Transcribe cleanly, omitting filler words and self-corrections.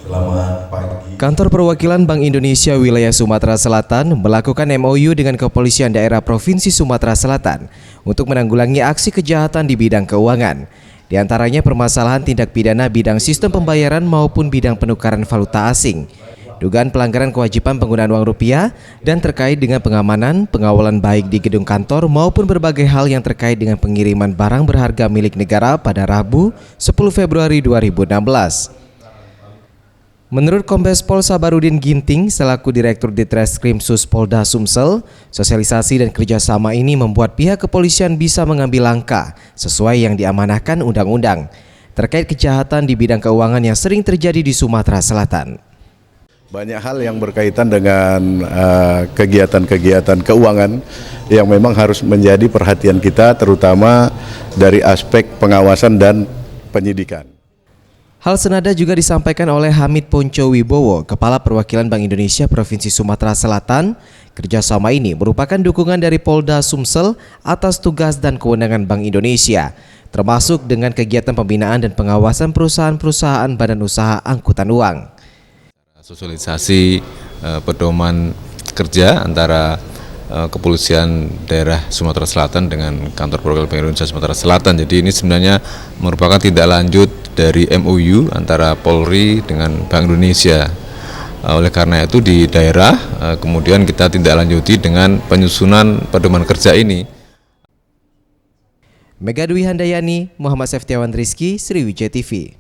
Selamat pagi. Kantor Perwakilan Bank Indonesia Wilayah Sumatera Selatan melakukan MOU dengan Kepolisian Daerah Provinsi Sumatera Selatan untuk menanggulangi aksi kejahatan di bidang keuangan. Di antaranya permasalahan tindak pidana bidang sistem pembayaran maupun bidang penukaran valuta asing, dugaan pelanggaran kewajiban penggunaan uang rupiah, dan terkait dengan pengamanan, pengawalan baik di gedung kantor maupun berbagai hal yang terkait dengan pengiriman barang berharga milik negara pada Rabu 10 Februari 2016. Menurut Kombes Pol Sabarudin Ginting selaku Direktur Ditreskrim Sus Polda Sumsel, sosialisasi dan kerjasama ini membuat pihak kepolisian bisa mengambil langkah sesuai yang diamanahkan undang-undang terkait kejahatan di bidang keuangan yang sering terjadi di Sumatera Selatan. Banyak hal yang berkaitan dengan kegiatan-kegiatan keuangan yang memang harus menjadi perhatian kita, terutama dari aspek pengawasan dan penyidikan. Hal senada juga disampaikan oleh Hamid Ponco Wibowo, Kepala Perwakilan Bank Indonesia Provinsi Sumatera Selatan. Kerjasama ini merupakan dukungan dari Polda Sumsel atas tugas dan kewenangan Bank Indonesia, termasuk dengan kegiatan pembinaan dan pengawasan perusahaan-perusahaan badan usaha angkutan uang. Sosialisasi pedoman kerja antara Kepolisian Daerah Sumatera Selatan dengan Kantor Perwakilan Bank Indonesia Sumatera Selatan. Jadi ini sebenarnya merupakan tindak lanjut dari MOU antara Polri dengan Bank Indonesia. Oleh karena itu di daerah kemudian kita tindak lanjuti dengan penyusunan pedoman kerja ini. Mega Dwi Handayani, Muhammad Seftiawan Rizky, Sriwijaya TV.